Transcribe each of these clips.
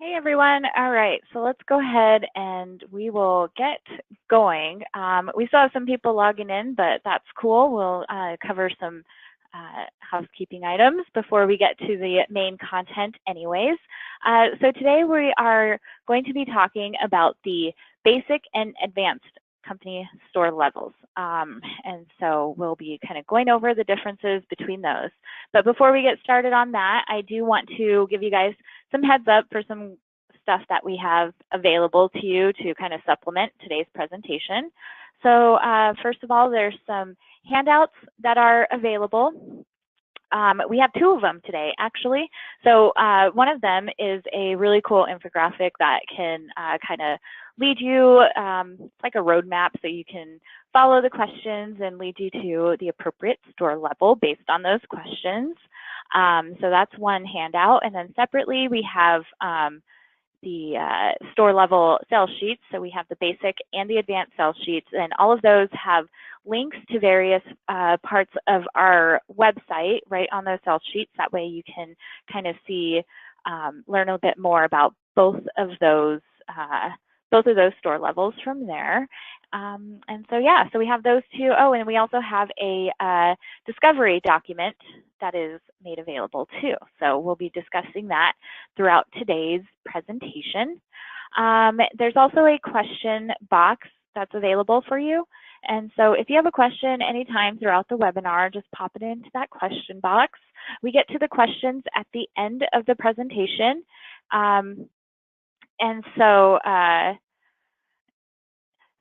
Hey everyone. All right, so let's go ahead and we will get going. We still have some people logging in, but that's cool. We'll cover some housekeeping items before we get to the main content anyways. So today we are going to be talking about the basic and advanced company store levels. And so we'll be kind of going over the differences between those. But before we get started on that, I do want to give you guys some heads up for some stuff that we have available to you to kind of supplement today's presentation. So first of all, there's some handouts that are available. We have two of them today, actually. So one of them is a really cool infographic that can kind of lead you, like a roadmap, so you can follow the questions and lead you to the appropriate store level based on those questions. So that's one handout. And then separately, we have the store level sales sheets. So we have the basic and the advanced sales sheets, and all of those have links to various parts of our website right on those sales sheets. That way you can kind of see, learn a bit more about both of those store levels from there. And so yeah, so we have those two. Oh, and we also have a discovery document that is made available too. So we'll be discussing that throughout today's presentation. There's also a question box that's available for you. And so if you have a question anytime throughout the webinar, just pop it into that question box. We get to the questions at the end of the presentation. And so,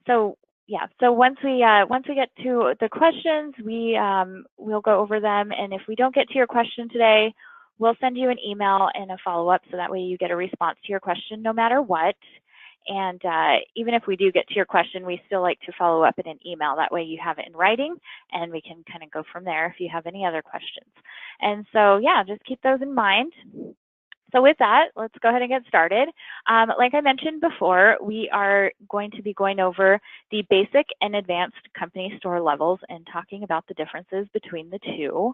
so once we get to the questions, we'll go over them. And if we don't get to your question today, we'll send you an email and a follow-up, so that way you get a response to your question no matter what. And even if we do get to your question, we still like to follow up in an email. That way you have it in writing, and we can kind of go from there if you have any other questions. And so yeah, just keep those in mind. So with that, let's go ahead and get started. Like I mentioned before, we are going to be going over the basic and advanced company store levels and talking about the differences between the two.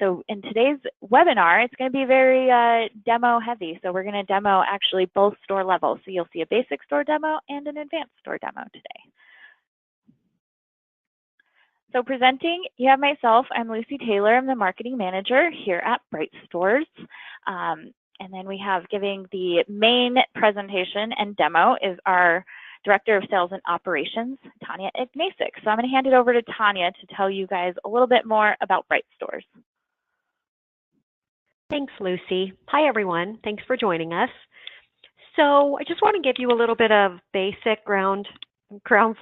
So in today's webinar, it's going to be very demo heavy. So we're going to demo actually both store levels. So you'll see a basic store demo and an advanced store demo today. So presenting, you have myself. I'm Lucy Taylor. I'm the marketing manager here at Bright Stores. And then we have giving the main presentation and demo is our Director of Sales and Operations, Tanya Ignasic. So I'm going to hand it over to Tanya to tell you guys a little bit more about Bright Stores. Thanks, Lucy. Hi, everyone. Thanks for joining us. So I just want to give you a little bit of basic ground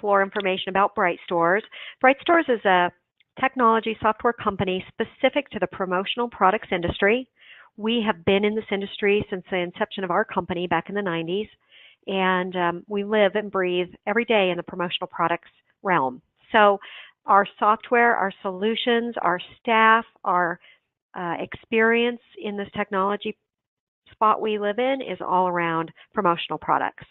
floor information about Bright Stores. Bright Stores is a technology software company specific to the promotional products industry. We have been in this industry since the inception of our company back in the 90s, and we live and breathe every day in the promotional products realm. So our software, our solutions, our staff, our experience in this technology spot we live in is all around promotional products.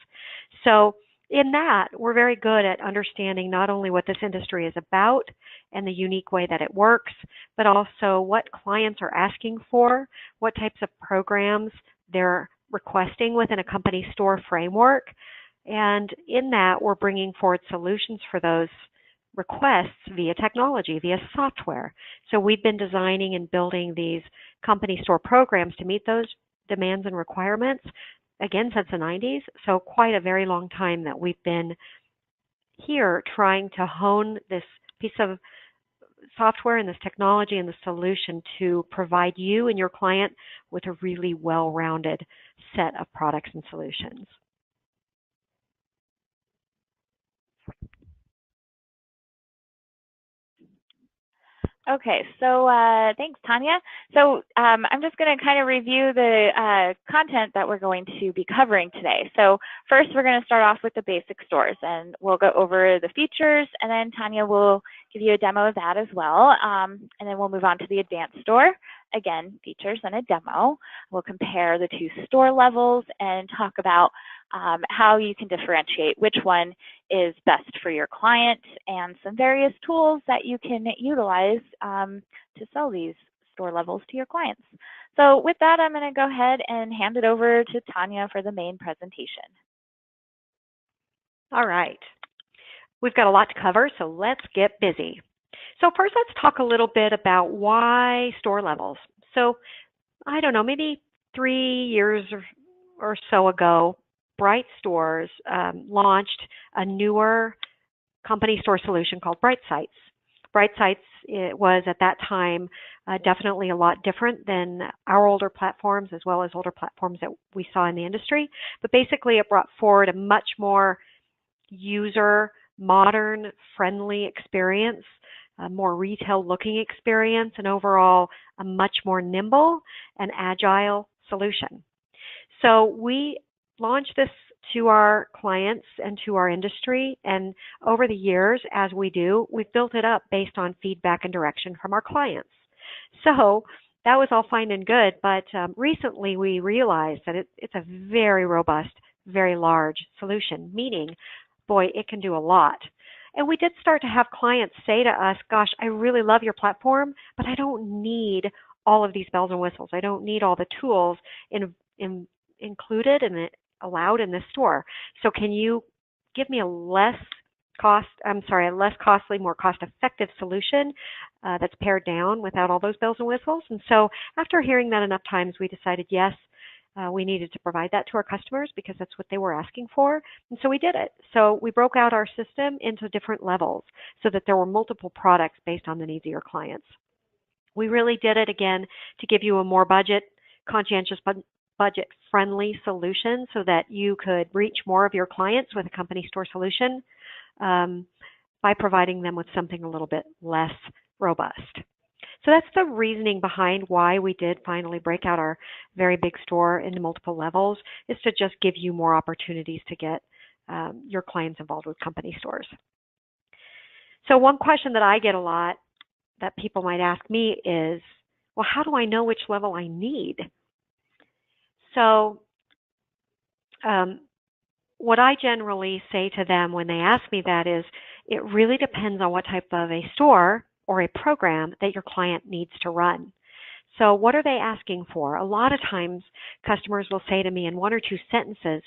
So in that, we're very good at understanding not only what this industry is about and the unique way that it works, but also what clients are asking for, what types of programs they're requesting within a company store framework. And in that, we're bringing forward solutions for those requests via technology, via software. So we've been designing and building these company store programs to meet those demands and requirements, again, since the 90s. So quite a very long time that we've been here trying to hone this piece of software and this technology and the solution to provide you and your client with a really well-rounded set of products and solutions. Okay, so thanks, Tanya. So I'm just going to kind of review the content that we're going to be covering today. So first, we're going to start off with the basic stores, and we'll go over the features, and then Tanya will give you a demo of that as well. And then we'll move on to the advanced store. Again, features and a demo. We'll compare the two store levels and talk about how you can differentiate which one is best for your client and some various tools that you can utilize to sell these store levels to your clients. So with that, I'm going to go ahead and hand it over to Tanya for the main presentation. All right. We've got a lot to cover, so let's get busy. So first, let's talk a little bit about why store levels. So I don't know, maybe 3 years or so ago, Bright Stores launched a newer company store solution called Bright Sites. Bright Sites, it was at that time definitely a lot different than our older platforms as well as older platforms that we saw in the industry. But basically it brought forward a much more user, modern, friendly experience, a more retail looking experience, and overall a much more nimble and agile solution. So we launched this to our clients and to our industry, and over the years, as we do, we've built it up based on feedback and direction from our clients. So that was all fine and good, but recently we realized that it's a very robust, very large solution, meaning, boy, it can do a lot. And we did start to have clients say to us, gosh, I really love your platform, but I don't need all of these bells and whistles. I don't need all the tools included and allowed in this store. So can you give me a less costly, more cost-effective solution that's pared down without all those bells and whistles? And so after hearing that enough times, we decided, yes, we needed to provide that to our customers because that's what they were asking for. And so we did it. So we broke out our system into different levels so that there were multiple products based on the needs of your clients. We really did it, again, to give you a more conscientious, budget-friendly solution so that you could reach more of your clients with a company store solution by providing them with something a little bit less robust. So that's the reasoning behind why we did finally break out our very big store into multiple levels, is to just give you more opportunities to get your clients involved with company stores. So one question that I get a lot that people might ask me is, well, how do I know which level I need? So what I generally say to them when they ask me that is, it really depends on what type of a store or a program that your client needs to run. So what are they asking for? A lot of times customers will say to me in 1 or 2 sentences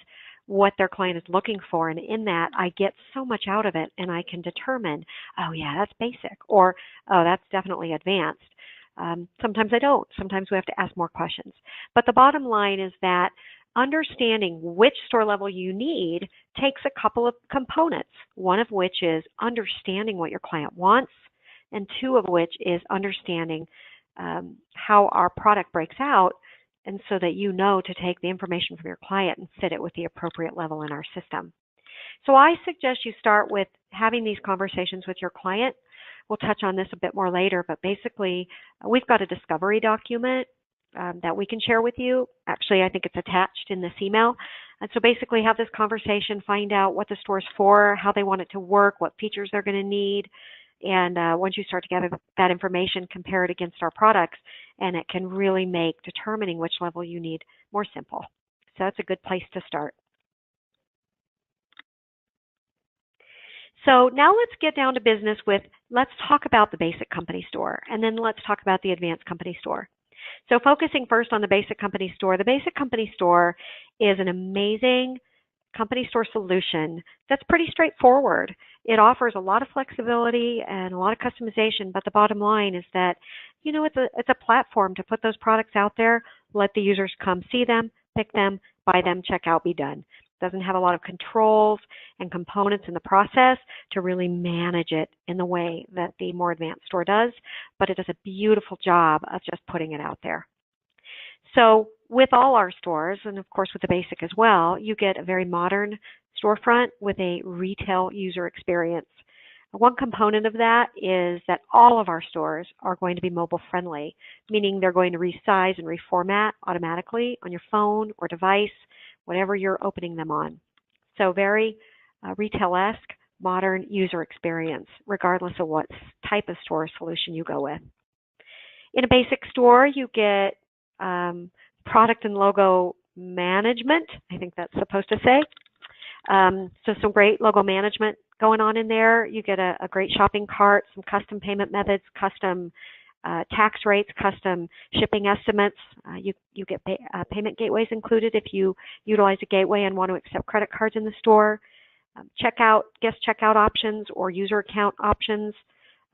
what their client is looking for, and in that I get so much out of it, and I can determine, oh yeah, that's basic, or oh, that's definitely advanced. Sometimes I don't. Sometimes we have to ask more questions. But the bottom line is that understanding which store level you need takes a couple of components, one of which is understanding what your client wants, and 2 of which is understanding how our product breaks out, and so that you know to take the information from your client and fit it with the appropriate level in our system. So I suggest you start with having these conversations with your client. We'll touch on this a bit more later, but basically we've got a discovery document that we can share with you. Actually, I think it's attached in this email. And so basically have this conversation, find out what the store's for, how they want it to work, what features they're going to need. And once you start to gather that information, compare it against our products, and it can really make determining which level you need more simple. So that's a good place to start. So now let's get down to business with, let's talk about the basic company store, and then let's talk about the advanced company store. So focusing first on the basic company store is an amazing company store solution that's pretty straightforward. It offers a lot of flexibility and a lot of customization, but the bottom line is that, you know, it's a platform to put those products out there, let the users come see them, pick them, buy them, check out, be done. It doesn't have a lot of controls and components in the process to really manage it in the way that the more advanced store does, but it does a beautiful job of just putting it out there. So with all our stores, and of course with the basic as well, you get a very modern storefront with a retail user experience. One component of that is that all of our stores are going to be mobile friendly, meaning they're going to resize and reformat automatically on your phone or device, whatever you're opening them on. So very retail-esque, modern user experience, regardless of what type of store solution you go with. In a basic store, you get product and logo management, I think that's supposed to say. So some great logo management going on in there. You get a great shopping cart, some custom payment methods, custom tax rates, custom shipping estimates. You get payment gateways included if you utilize a gateway and want to accept credit cards in the store. Guest checkout options or user account options.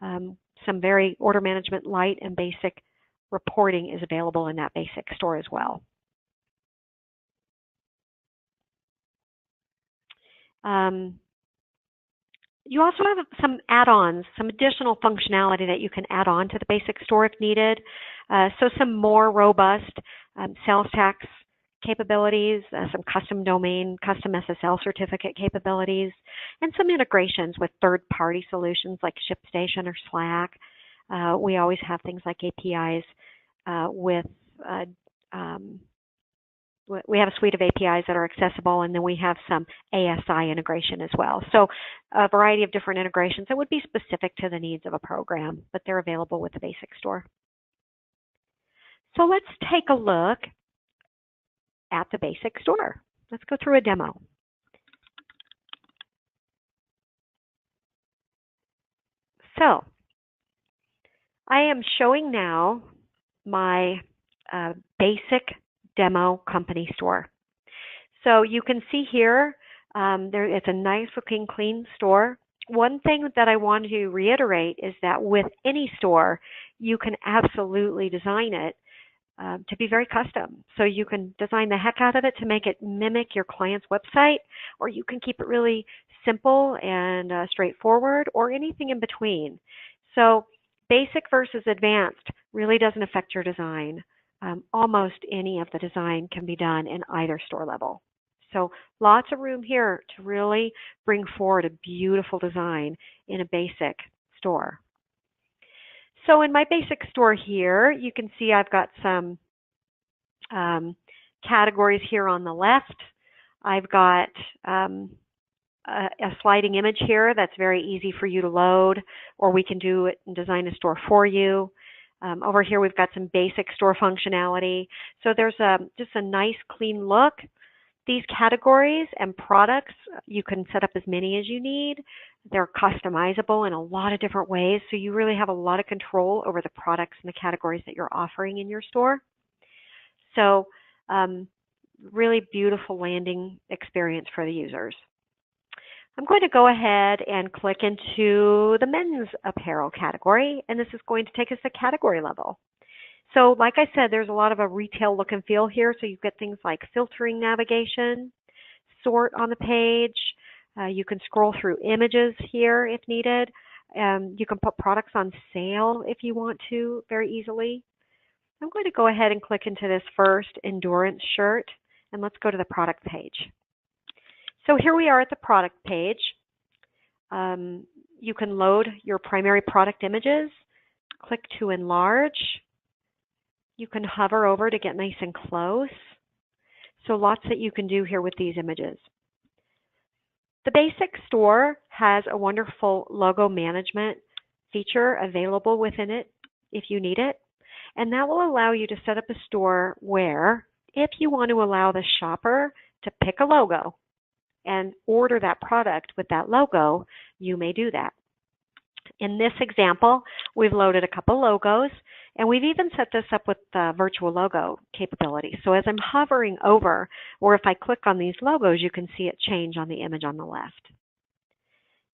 Some very order management light and basic reporting is available in that basic store as well. You also have some add-ons, some additional functionality that you can add on to the basic store if needed. So some more robust sales tax capabilities, some custom domain, custom SSL certificate capabilities, and some integrations with third-party solutions like ShipStation or Slack. We always have things like APIs we have a suite of APIs that are accessible, and then we have some ASI integration as well. So a variety of different integrations that would be specific to the needs of a program, but they're available with the basic store. So let's take a look at the basic store. Let's go through a demo. So I am showing now my basic demo company store. So you can see here, it's a nice looking clean store. One thing that I want to reiterate is that with any store, you can absolutely design it to be very custom. So you can design the heck out of it to make it mimic your client's website, or you can keep it really simple and straightforward, or anything in between. So basic versus advanced really doesn't affect your design. Almost any of the design can be done in either store level. So lots of room here to really bring forward a beautiful design in a basic store. So in my basic store here, you can see I've got some categories here on the left. I've got a sliding image here that's very easy for you to load, or we can do it and design a store for you. Over here we've got some basic store functionality. So there's just a nice clean look. These categories and products, you can set up as many as you need. They're customizable in a lot of different ways, so you really have a lot of control over the products and the categories that you're offering in your store. So really beautiful landing experience for the users. I'm going to go ahead and click into the men's apparel category, and this is going to take us to category level. So like I said, there's a lot of a retail look and feel here, so you get things like filtering navigation, sort on the page, you can scroll through images here if needed, you can put products on sale if you want to very easily. I'm going to go ahead and click into this first endurance shirt, and let's go to the product page. So here we are at the product page. You can load your primary product images, click to enlarge. You can hover over to get nice and close. So lots that you can do here with these images. The basic store has a wonderful logo management feature available within it if you need it. And that will allow you to set up a store where, if you want to allow the shopper to pick a logo and order that product with that logo, you may do that. In this example, we've loaded a couple logos, and we've even set this up with virtual logo capability. So as I'm hovering over, or if I click on these logos, you can see it change on the image on the left.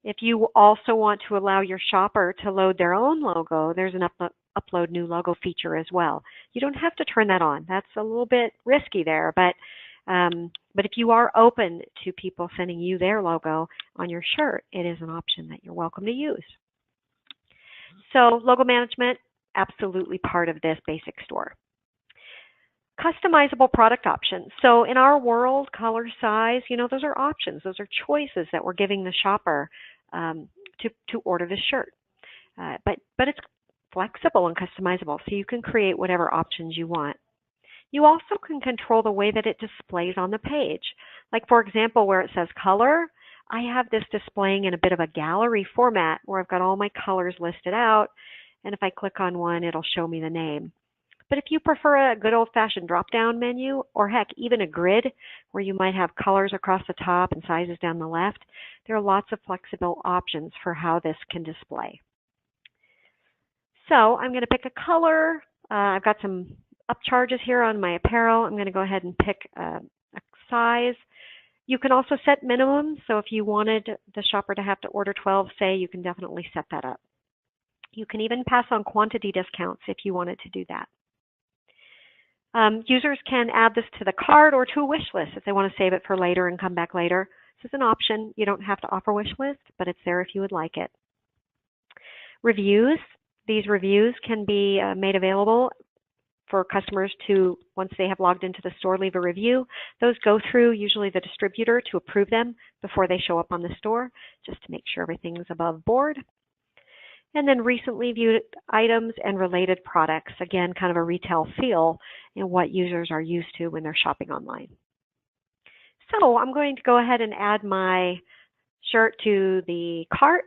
If you also want to allow your shopper to load their own logo, there's an upload new logo feature as well. You don't have to turn that on. That's a little bit risky there, but if you are open to people sending you their logo on your shirt, it is an option that you're welcome to use. So logo management, absolutely part of this basic store. Customizable product options. So in our world, color, size, those are options. Those are choices that we're giving the shopper to order this shirt. But it's flexible and customizable, so you can create whatever options you want. You also can control the way that it displays on the page. Like, for example, where it says color, I have this displaying in a bit of a gallery format where I've got all my colors listed out, and if I click on one, it'll show me the name. But if you prefer a good old-fashioned drop-down menu, or heck, even a grid where you might have colors across the top and sizes down the left, there are lots of flexible options for how this can display. So I'm going to pick a color. I've got some upcharges here on my apparel. I'm going to go ahead and pick a size. You can also set minimums. So if you wanted the shopper to have to order 12, say, you can definitely set that up. You can even pass on quantity discounts if you wanted to do that. Users can add this to the cart or to a wish list if they want to save it for later and come back later. This is an option. You don't have to offer wish list, but it's there if you would like it. Reviews. These reviews can be made available for customers to, once they have logged into the store, leave a review. Those go through usually the distributor to approve them before they show up on the store, just to make sure everything's above board. And then recently viewed items and related products. Again, kind of a retail feel in what users are used to when they're shopping online. So I'm going to go ahead and add my shirt to the cart.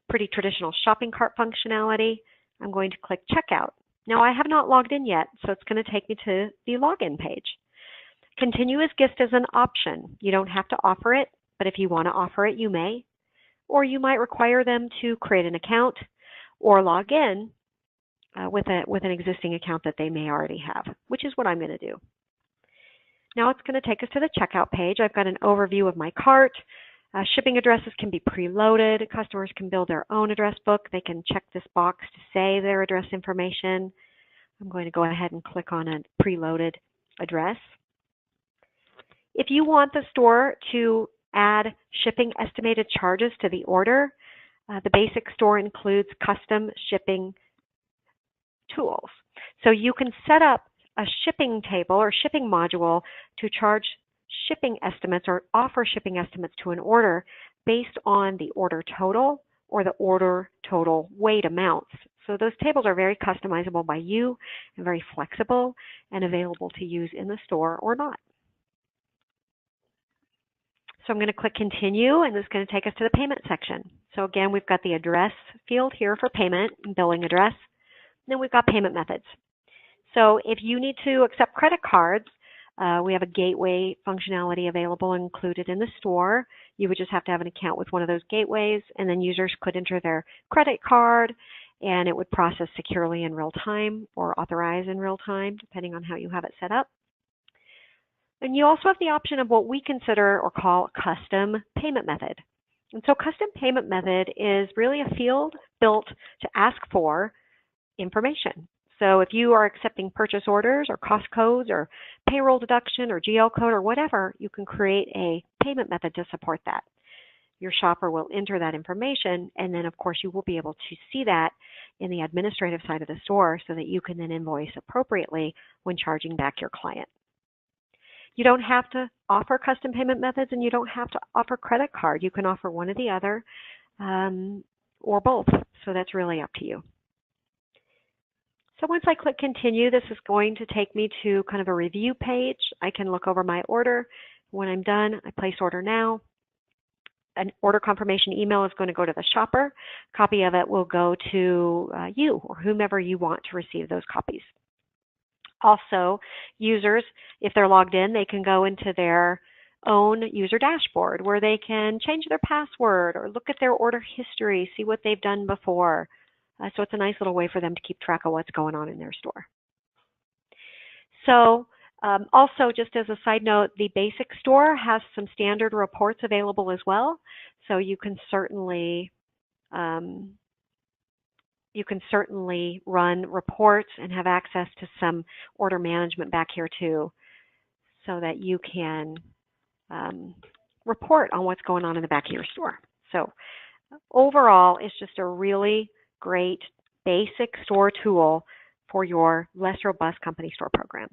Pretty traditional shopping cart functionality. I'm going to click checkout. Now I have not logged in yet, so it's going to take me to the login page. Continuous gift is an option. You don't have to offer it, but if you want to offer it, you may. Or you might require them to create an account or log in with an existing account that they may already have, which is what I'm going to do. Now it's going to take us to the checkout page. I've got an overview of my cart. Shipping addresses can be preloaded. Customers can build their own address book. They can check this box to say their address information. I'm going to go ahead and click on a preloaded address. If you want the store to add shipping estimated charges to the order, the basic store includes custom shipping tools. So you can set up a shipping table or shipping module to charge shipping estimates or offer shipping estimates to an order based on the order total or the order total weight amounts. So those tables are very customizable by you and very flexible and available to use in the store or not. So I'm going to click continue, and this is going to take us to the payment section. So again, we've got the address field here for payment and billing address. And then we've got payment methods. So if you need to accept credit cards, we have a gateway functionality available included in the store. You would just have to have an account with one of those gateways, and then users could enter their credit card, and it would process securely in real time or authorize in real time, depending on how you have it set up. And you also have the option of what we consider or call a custom payment method. And so custom payment method is really a field built to ask for information. So if you are accepting purchase orders or cost codes or payroll deduction or GL code or whatever, you can create a payment method to support that. Your shopper will enter that information, and then of course you will be able to see that in the administrative side of the store so that you can then invoice appropriately when charging back your client. You don't have to offer custom payment methods, and you don't have to offer credit card. You can offer one or the other or both, so that's really up to you. So once I click continue, this is going to take me to kind of a review page. I can look over my order. When I'm done, I place order now. An order confirmation email is going to go to the shopper. A copy of it will go to you or whomever you want to receive those copies. Also, users, if they're logged in, they can go into their own user dashboard where they can change their password or look at their order history, see what they've done before. So it's a nice little way for them to keep track of what's going on in their store. So also, just as a side note, the basic store has some standard reports available as well. So you can certainly run reports and have access to some order management back here too, so that you can report on what's going on in the back of your store. So overall, it's just a really great basic store tool for your less robust company store programs.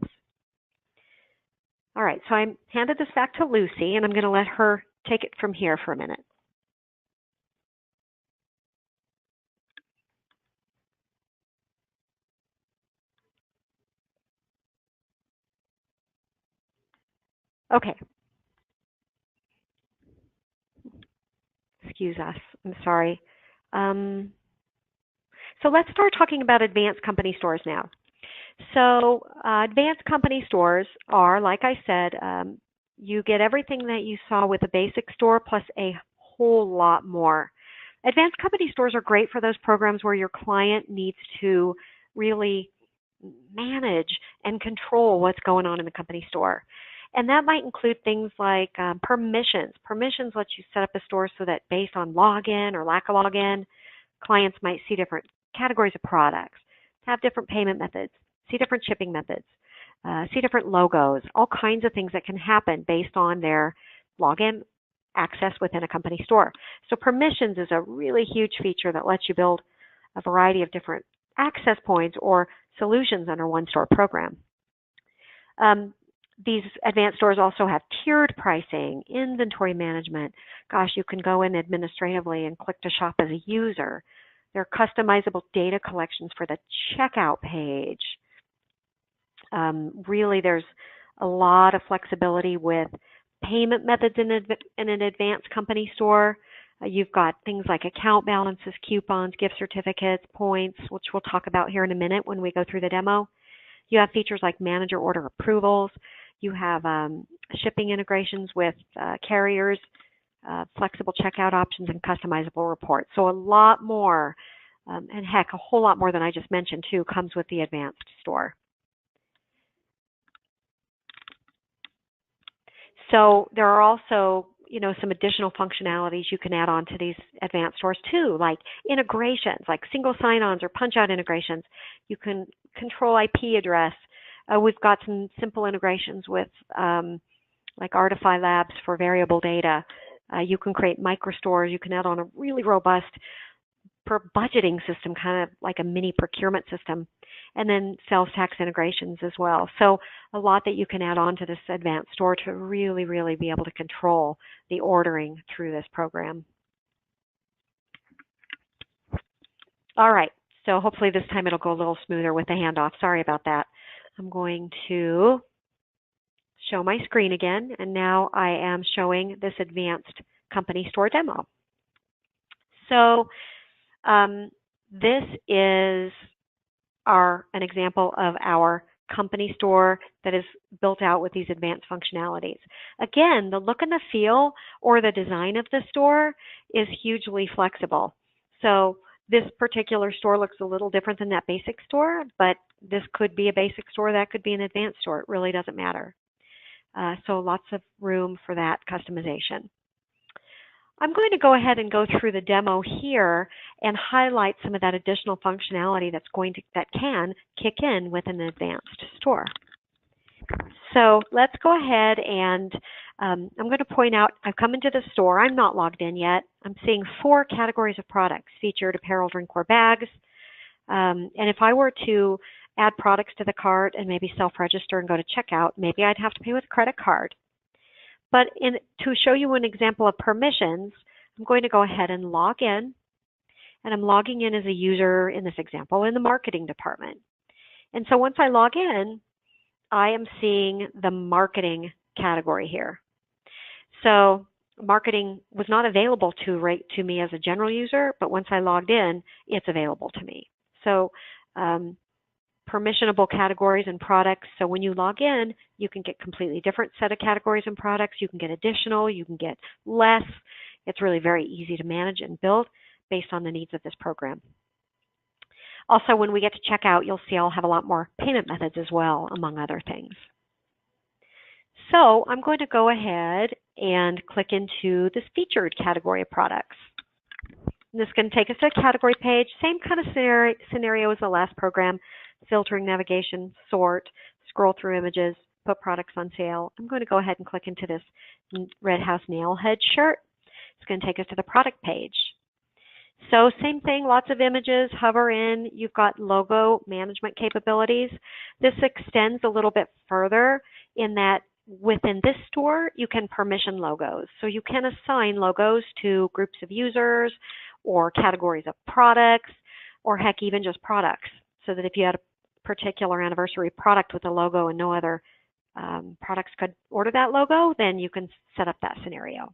All right, so I handed this back to Lucy, and I'm going to let her take it from here for a minute. Okay. Excuse us. I'm sorry. So let's start talking about advanced company stores now. So advanced company stores are, like I said, you get everything that you saw with a basic store plus a whole lot more. Advanced company stores are great for those programs where your client needs to really manage and control what's going on in the company store. And that might include things like permissions. Permissions let you set up a store so that based on login or lack of login, clients might see different categories of products, have different payment methods, see different shipping methods, see different logos, all kinds of things that can happen based on their login access within a company store. So permissions is a really huge feature that lets you build a variety of different access points or solutions under one store program. These advanced stores also have tiered pricing, inventory management. Gosh, you can go in administratively and click to shop as a user. There are customizable data collections for the checkout page. Really, there's a lot of flexibility with payment methods in an advanced company store. You've got things like account balances, coupons, gift certificates, points, which we'll talk about here in a minute when we go through the demo. You have features like manager order approvals. You have shipping integrations with carriers, flexible checkout options, and customizable reports. So a lot more, and heck, a whole lot more than I just mentioned too, comes with the advanced store. So there are also, some additional functionalities you can add on to these advanced stores too, like integrations, like single sign-ons or punch-out integrations. You can control IP address. We've got some simple integrations with like Artify Labs for variable data. You can create microstores. You can add on a really robust budgeting system, kind of like a mini procurement system, and then sales tax integrations as well. So a lot that you can add on to this advanced store to really, really be able to control the ordering through this program. All right, so hopefully this time it'll go a little smoother with the handoff. Sorry about that. I'm going to show my screen again, and now I am showing this advanced company store demo. So this is an example of our company store that is built out with these advanced functionalities. Again, the look and the feel or the design of the store is hugely flexible. So this particular store looks a little different than that basic store, but this could be a basic store, that could be an advanced store. It really doesn't matter. So lots of room for that customization. I'm going to go ahead and go through the demo here and highlight some of that additional functionality that can kick in with an advanced store. So let's go ahead and I'm going to point out, I've come into the store. I'm not logged in yet. I'm seeing 4 categories of products: featured, apparel, drinkware, bags. And if I were to add products to the cart and maybe self-register and go to checkout, maybe I'd have to pay with a credit card. But to show you an example of permissions, I'm going to go ahead and log in. And I'm logging in as a user, in this example, in the marketing department. And so once I log in, I am seeing the marketing category here. So marketing was not available to me as a general user, but once I logged in, it's available to me. So permissionable categories and products. So when you log in, you can get completely different set of categories and products. You can get additional, you can get less. It's really very easy to manage and build based on the needs of this program. Also, when we get to checkout, you'll see I'll have a lot more payment methods as well, among other things. So I'm going to go ahead and click into this featured category of products. And this is going to take us to a category page, same kind of scenario as the last program: filtering, navigation, sort, scroll through images, put products on sale. I'm going to go ahead and click into this Red House nail head shirt. It's going to take us to the product page. So same thing, lots of images, hover in. You've got logo management capabilities. This extends a little bit further in that within this store, you can permission logos. So you can assign logos to groups of users or categories of products, or heck, even just products. So that if you had a particular anniversary product with a logo and no other products could order that logo, then you can set up that scenario.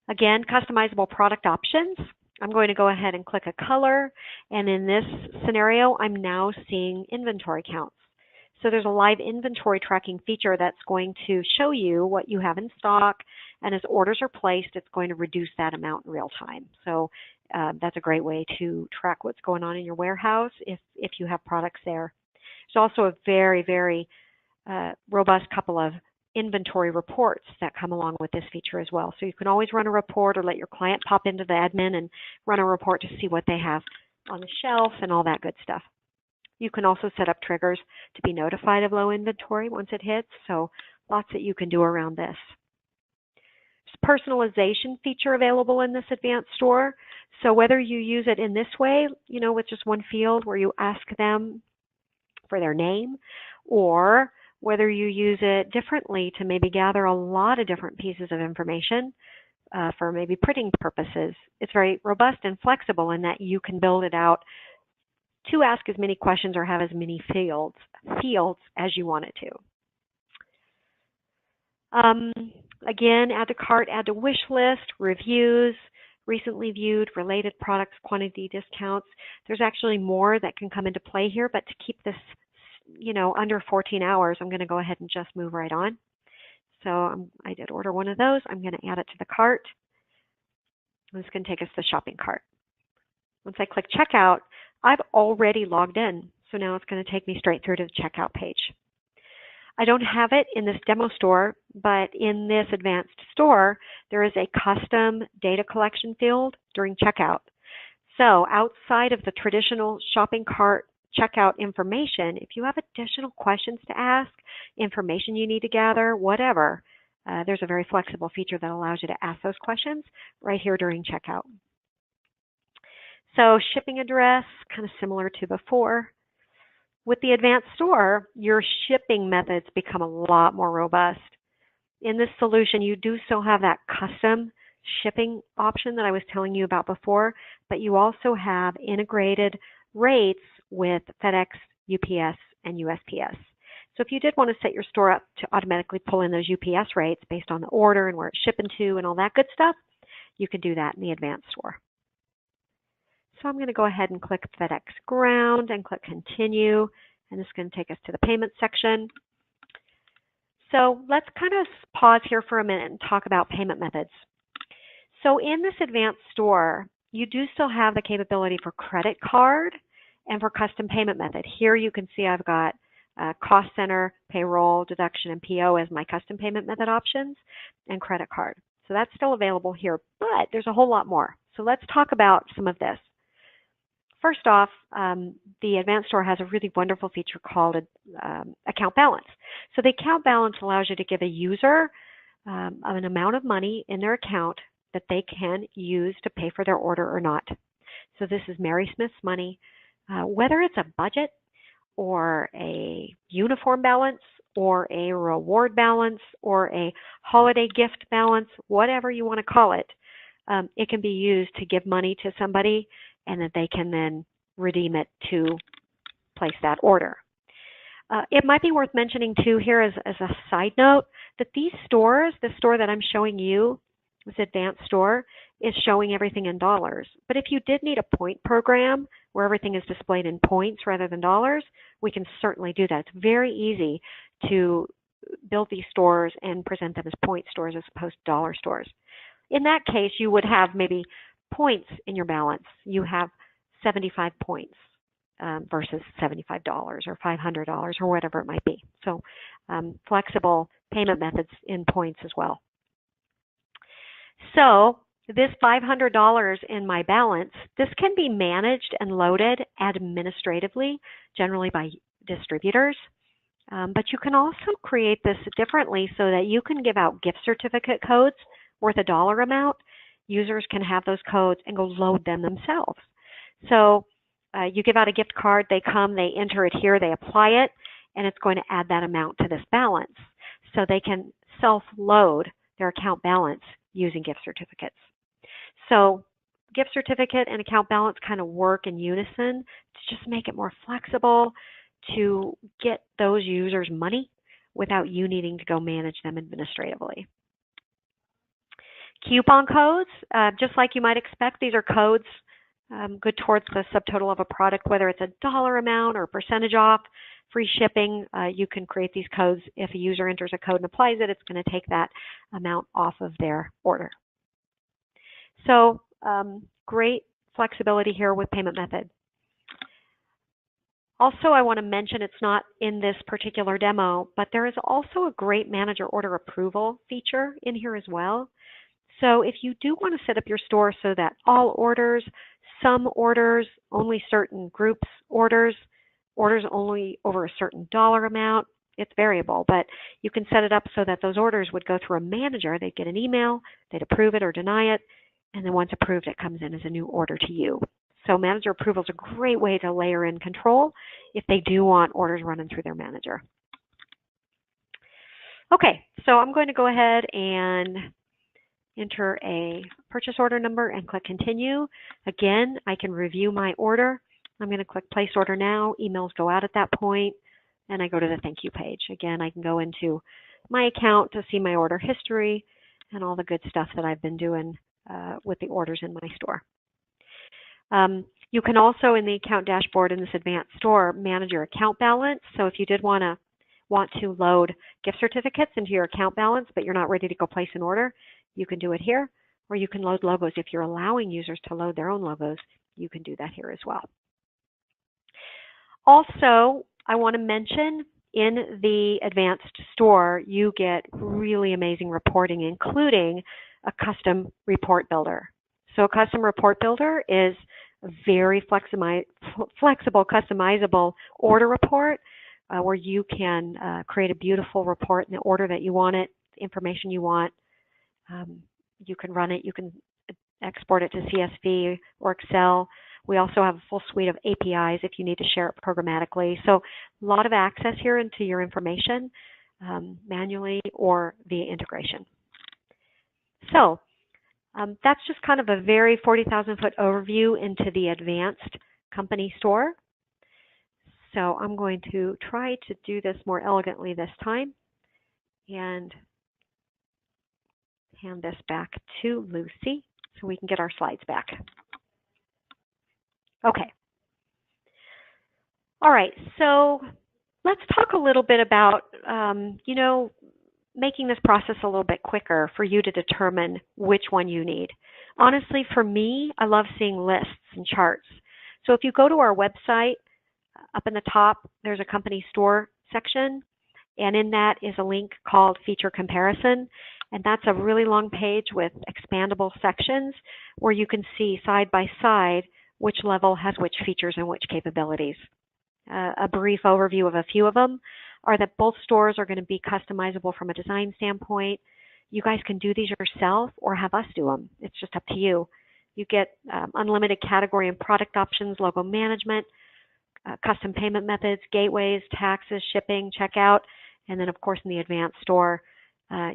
Again, customizable product options. I'm going to go ahead and click a color, and in this scenario, I'm now seeing inventory counts. So there's a live inventory tracking feature that's going to show you what you have in stock And as orders are placed, it's going to reduce that amount in real time. So that's a great way to track what's going on in your warehouse if you have products there. There's also a very, very robust couple of inventory reports that come along with this feature as well. So you can always run a report or let your client pop into the admin and run a report to see what they have on the shelf and all that good stuff. You can also set up triggers to be notified of low inventory once it hits, so lots that you can do around this. There's a personalization feature available in this advanced store. So whether you use it in this way, with just one field where you ask them for their name, or whether you use it differently to maybe gather a lot of different pieces of information for maybe printing purposes. It's very robust and flexible in that you can build it out to ask as many questions or have as many fields as you want it to. Again, add to cart, add to wish list, reviews, recently viewed, related products, quantity discounts. There's actually more that can come into play here, but to keep this under 14 hours, I'm going to go ahead and just move right on. So I did order one of those. I'm going to add it to the cart. This is going to take us to the shopping cart. Once I click checkout, I've already logged in. So now it's going to take me straight through to the checkout page. I don't have it in this demo store, but in this advanced store, there is a custom data collection field during checkout. So outside of the traditional shopping cart checkout information, if you have additional questions to ask, information you need to gather, whatever, there's a very flexible feature that allows you to ask those questions right here during checkout. So shipping address, kind of similar to before. With the advanced store, your shipping methods become a lot more robust. In this solution, you do still have that custom shipping option that I was telling you about before, but you also have integrated rates with FedEx, UPS, and USPS. So if you did want to set your store up to automatically pull in those UPS rates based on the order and where it's shipping to and all that good stuff, you can do that in the advanced store. So I'm going to go ahead and click FedEx Ground and click Continue, and this is going to take us to the payment section. So let's kind of pause here for a minute and talk about payment methods. So in this advanced store, you do still have the capability for credit card and for custom payment method. Here you can see I've got cost center, payroll, deduction, and PO as my custom payment method options, and credit card. So that's still available here, but there's a whole lot more. So let's talk about some of this. First off, the advanced store has a really wonderful feature called account balance. So the account balance allows you to give a user an amount of money in their account that they can use to pay for their order or not. So this is Mary Smith's money. Whether it's a budget or a uniform balance or a reward balance or a holiday gift balance, whatever you want to call it, it can be used to give money to somebody and that they can then redeem it to place that order. It might be worth mentioning too here as a side note that these stores, the store that I'm showing you, this advanced store, is showing everything in dollars. But if you did need a point program where everything is displayed in points rather than dollars, we can certainly do that. It's very easy to build these stores and present them as point stores as opposed to dollar stores. In that case, you would have maybe points in your balance. You have 75 points versus $75 or $500 or whatever it might be. So flexible payment methods in points as well. So this $500 in my balance, this can be managed and loaded administratively, generally by distributors. But you can also create this differently so that you can give out gift certificate codes worth a dollar amount. Users can have those codes and go load them themselves. So you give out a gift card, they come, they enter it here, they apply it, and it's going to add that amount to this balance. So they can self-load their account balance using gift certificates. So gift certificate and account balance kind of work in unison to just make it more flexible to get those users money without you needing to go manage them administratively. Coupon codes, just like you might expect, these are codes good towards the subtotal of a product, whether it's a dollar amount or percentage off. free shipping. You can create these codes. If a user enters a code and applies it, it's going to take that amount off of their order. So great flexibility here with payment method. Also, I want to mention it's not in this particular demo, but there is also a great manager order approval feature in here as well. So if you do want to set up your store so that all orders, some orders, only certain groups orders only over a certain dollar amount, it's variable, but you can set it up so that those orders would go through a manager. They'd get an email, they'd approve it or deny it, and then once approved, it comes in as a new order to you. So manager approval is a great way to layer in control if they do want orders running through their manager. Okay, so I'm going to go ahead and enter a purchase order number and click continue. Again, I can review my order. I'm going to click place order now. Emails go out at that point, and I go to the thank you page. Again, I can go into my account to see my order history and all the good stuff that I've been doing with the orders in my store. You can also, in the account dashboard in this advanced store, manage your account balance. So if you did want to load gift certificates into your account balance, but you're not ready to go place an order, you can do it here. Or you can load logos. If you're allowing users to load their own logos, you can do that here as well. Also, I want to mention in the advanced store, you get really amazing reporting, including a custom report builder. So a custom report builder is a very flexible, customizable order report where you can create a beautiful report in the order that you want it, the information you want. You can run it, you can export it to CSV or Excel. We also have a full suite of APIs if you need to share it programmatically. So a lot of access here into your information manually or via integration. So that's just kind of a very 40,000-foot overview into the advanced company store. So I'm going to try to do this more elegantly this time and hand this back to Lucy so we can get our slides back. Okay. All right, so let's talk a little bit about, making this process a little bit quicker for you to determine which one you need. Honestly, for me, I love seeing lists and charts. So if you go to our website, up in the top, there's a company store section, and in that is a link called Feature Comparison, and that's a really long page with expandable sections where you can see side by side which level has which features and which capabilities. A brief overview of a few of them are that both stores are going to be customizable from a design standpoint. You guys can do these yourself or have us do them. It's just up to you. You get unlimited category and product options, logo management, custom payment methods, gateways, taxes, shipping, checkout, and then of course in the advanced store,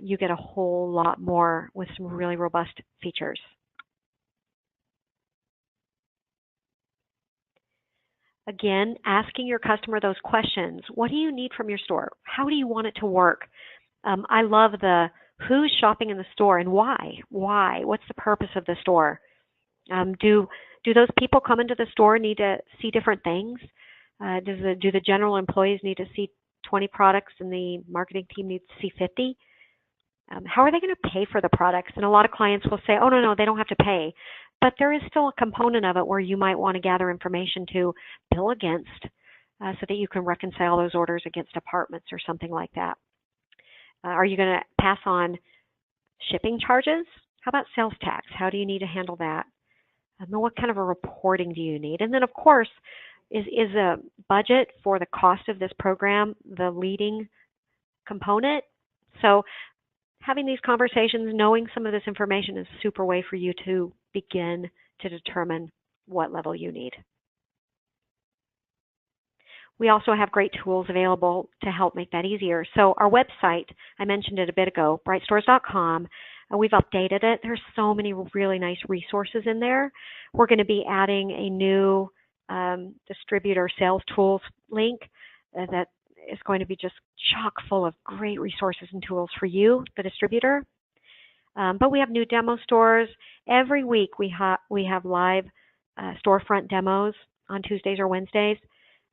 you get a whole lot more with some really robust features. Again, asking your customer those questions. What do you need from your store? How do you want it to work? I love the who's shopping in the store and why? Why? What's the purpose of the store? Do those people come into the store need to see different things? Do the general employees need to see 20 products and the marketing team needs to see 50? How are they going to pay for the products? And a lot of clients will say, oh, no, they don't have to pay. But there is still a component of it where you might want to gather information to bill against so that you can reconcile those orders against departments or something like that. Are you going to pass on shipping charges? How about sales tax? How do you need to handle that? And then what kind of a reporting do you need? And then, of course, is a budget for the cost of this program the leading component? So having these conversations, knowing some of this information is a super way for you to begin to determine what level you need. We also have great tools available to help make that easier. So our website, I mentioned it a bit ago, brightstores.com, we've updated it. There's so many really nice resources in there. We're going to be adding a new distributor sales tools link that is going to be just chock full of great resources and tools for you, the distributor. But we have new demo stores. Every week we have live storefront demos on Tuesdays or Wednesdays.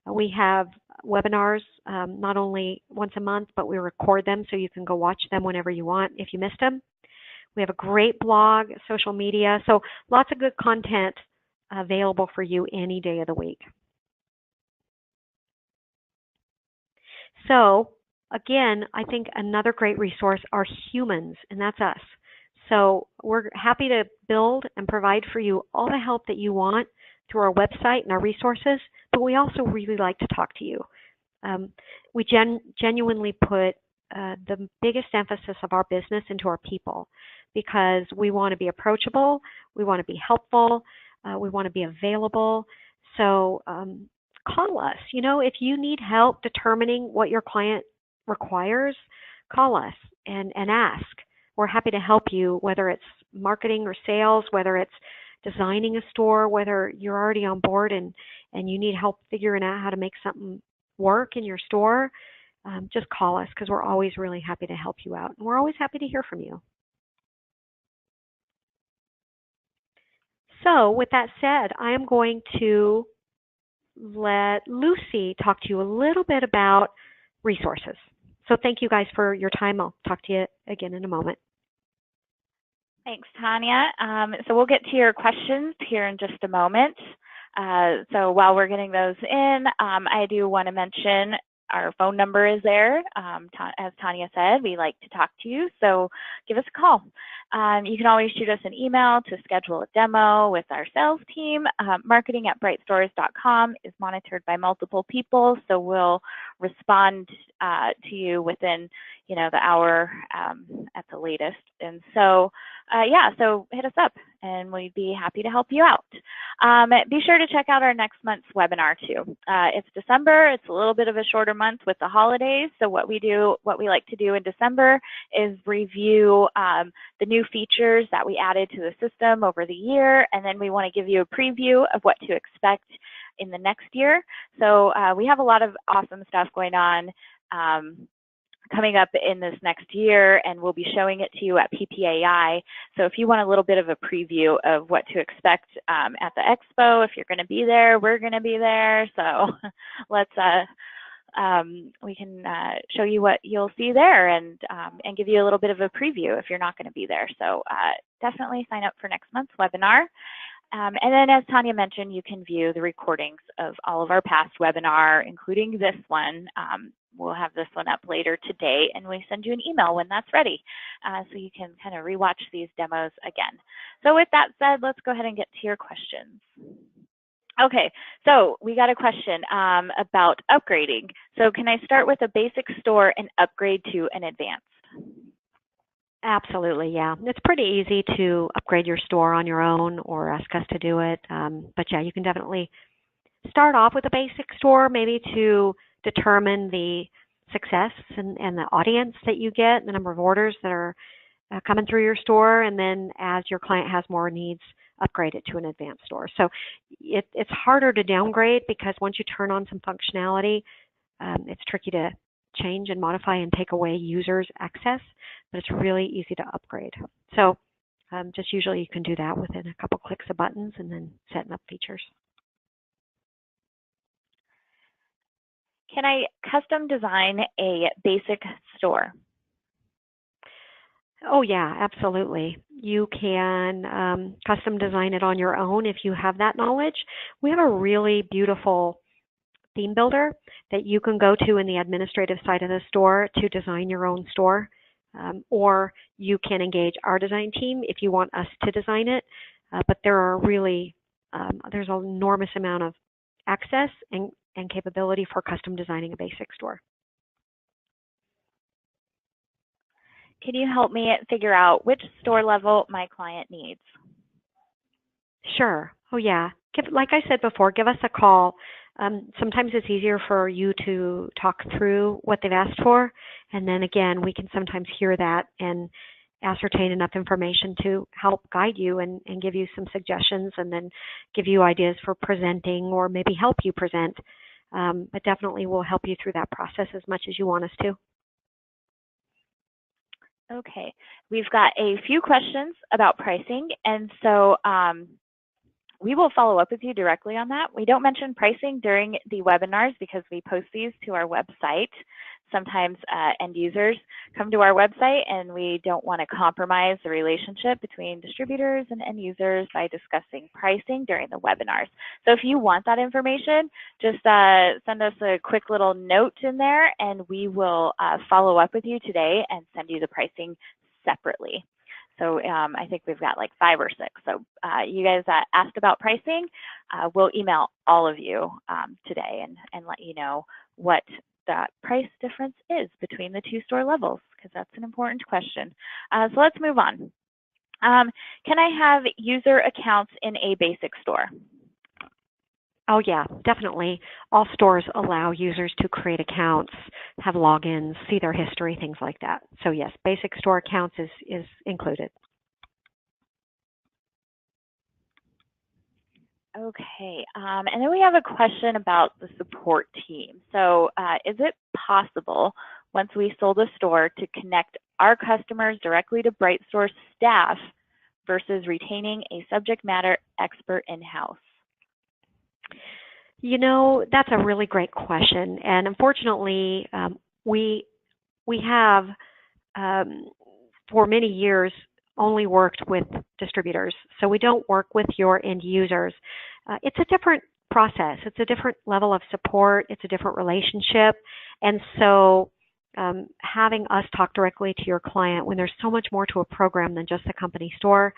We have webinars, not only once a month, but we record them so you can go watch them whenever you want if you missed them. We have a great blog, social media, so lots of good content available for you any day of the week. So again, I think another great resource are humans, and that's us. So we're happy to build and provide for you all the help that you want through our website and our resources, but we also really like to talk to you. We genuinely put the biggest emphasis of our business into our people because we want to be approachable, we want to be helpful, we want to be available. So call us. You know, if you need help determining what your client requires, call us and ask. We're happy to help you, whether it's marketing or sales, whether it's designing a store, whether you're already on board and you need help figuring out how to make something work in your store. Just call us because we're always really happy to help you out. And we're always happy to hear from you. So with that said, I am going to let Lucy talk to you a little bit about resources. So thank you guys for your time. I'll talk to you again in a moment. Thanks, Tanya. So we'll get to your questions here in just a moment. So while we're getting those in, I do want to mention our phone number is there. As Tanya said, we like to talk to you, so give us a call. You can always shoot us an email to schedule a demo with our sales team. Marketing@brightstores.com is monitored by multiple people, so we'll respond to you within, the hour at the latest. And so, so hit us up and we'd be happy to help you out. Be sure to check out our next month's webinar too. It's December. It's a little bit of a shorter month with the holidays. So what we like to do in December is review the new features that we added to the system over the year. And then we want to give you a preview of what to expect in the next year. So we have a lot of awesome stuff going on coming up in this next year, and we'll be showing it to you at PPAI. So if you want a little bit of a preview of what to expect at the expo, if you're going to be there, we're going to be there. So let's we can show you what you'll see there and give you a little bit of a preview if you're not going to be there. So definitely sign up for next month's webinar. And then, as Tanya mentioned, you can view the recordings of all of our past webinar, including this one. We'll have this one up later today, and we send you an email when that's ready. So you can kind of rewatch these demos again. So with that said, let's go ahead and get to your questions. Okay, so we got a question about upgrading. So can I start with a basic store and upgrade to an advanced? Absolutely, yeah. It's pretty easy to upgrade your store on your own or ask us to do it. But yeah, you can definitely start off with a basic store, maybe to determine the success and the audience that you get, the number of orders that are coming through your store, and then as your client has more needs, upgrade it to an advanced store. So it's harder to downgrade because once you turn on some functionality, it's tricky to change and modify and take away users' access, but it's really easy to upgrade. So just usually you can do that within a couple clicks of buttons and then setting up features. Can I custom design a basic store? Oh yeah, absolutely. You can custom design it on your own if you have that knowledge. We have a really beautiful theme builder that you can go to in the administrative side of the store to design your own store. Or you can engage our design team if you want us to design it. But there are really, there's an enormous amount of access and capability for custom designing a basic store. Can you help me figure out which store level my client needs? Sure. Oh yeah. Like I said before, give us a call. Sometimes it's easier for you to talk through what they've asked for, and then again, we can sometimes hear that and ascertain enough information to help guide you and give you some suggestions and then give you ideas for presenting or maybe help you present. But definitely we'll help you through that process as much as you want us to. Okay, we've got a few questions about pricing, and so we will follow up with you directly on that. We don't mention pricing during the webinars because we post these to our website. Sometimes end users come to our website and we don't want to compromise the relationship between distributors and end users by discussing pricing during the webinars. So if you want that information, just send us a quick little note in there and we will follow up with you today and send you the pricing separately. So I think we've got like 5 or 6. So you guys asked about pricing. We'll email all of you today and let you know what that price difference is between the 2 store levels, because that's an important question. So let's move on. Can I have user accounts in a basic store? Oh yeah, definitely. All stores allow users to create accounts, have logins, see their history, things like that. So yes, basic store accounts is included. Okay, and then we have a question about the support team. So is it possible, once we sold a store, to connect our customers directly to BrightStore's staff versus retaining a subject matter expert in-house? You know, that's a really great question, and unfortunately, we have for many years only worked with distributors, so we don't work with your end users. It's a different process. It's a different level of support. It's a different relationship, and so having us talk directly to your client when there's so much more to a program than just a company store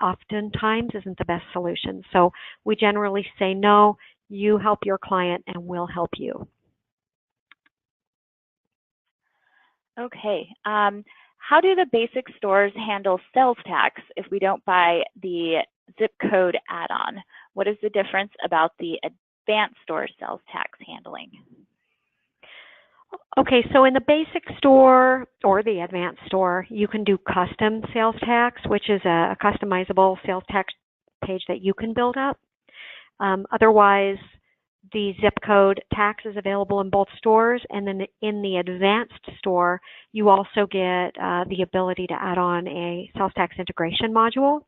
oftentimes isn't the best solution. So we generally say no. You help your client and we'll help you. Okay. How do the basic stores handle sales tax if we don't buy the zip code add-on? What is the difference about the advanced store sales tax handling? Okay, so in the basic store or the advanced store, you can do custom sales tax, which is a customizable sales tax page that you can build up. Otherwise, the zip code tax is available in both stores, and then in the advanced store, you also get the ability to add on a sales tax integration module.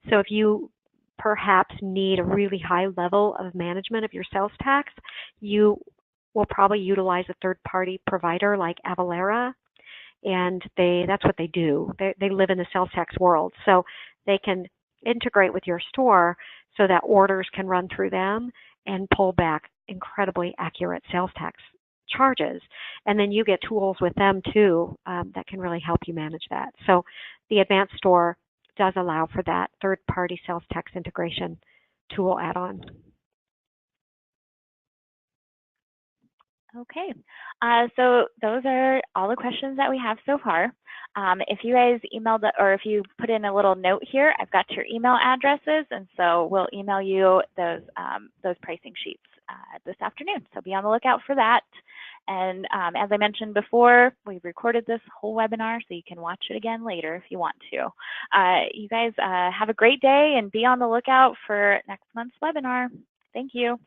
So if you perhaps need a really high level of management of your sales tax, you will probably utilize a third-party provider like Apparel, and that's what they do. They live in the sales tax world, so they can integrate with your store so that orders can run through them and pull back incredibly accurate sales tax charges. And then you get tools with them too that can really help you manage that. So the advanced store does allow for that third-party sales tax integration tool add-on. Okay, so those are all the questions that we have so far. If you guys emailed or if you put in a little note here, I've got your email addresses, and so we'll email you those pricing sheets this afternoon. So be on the lookout for that. And as I mentioned before, we've recorded this whole webinar, so you can watch it again later if you want to. You guys have a great day and be on the lookout for next month's webinar. Thank you.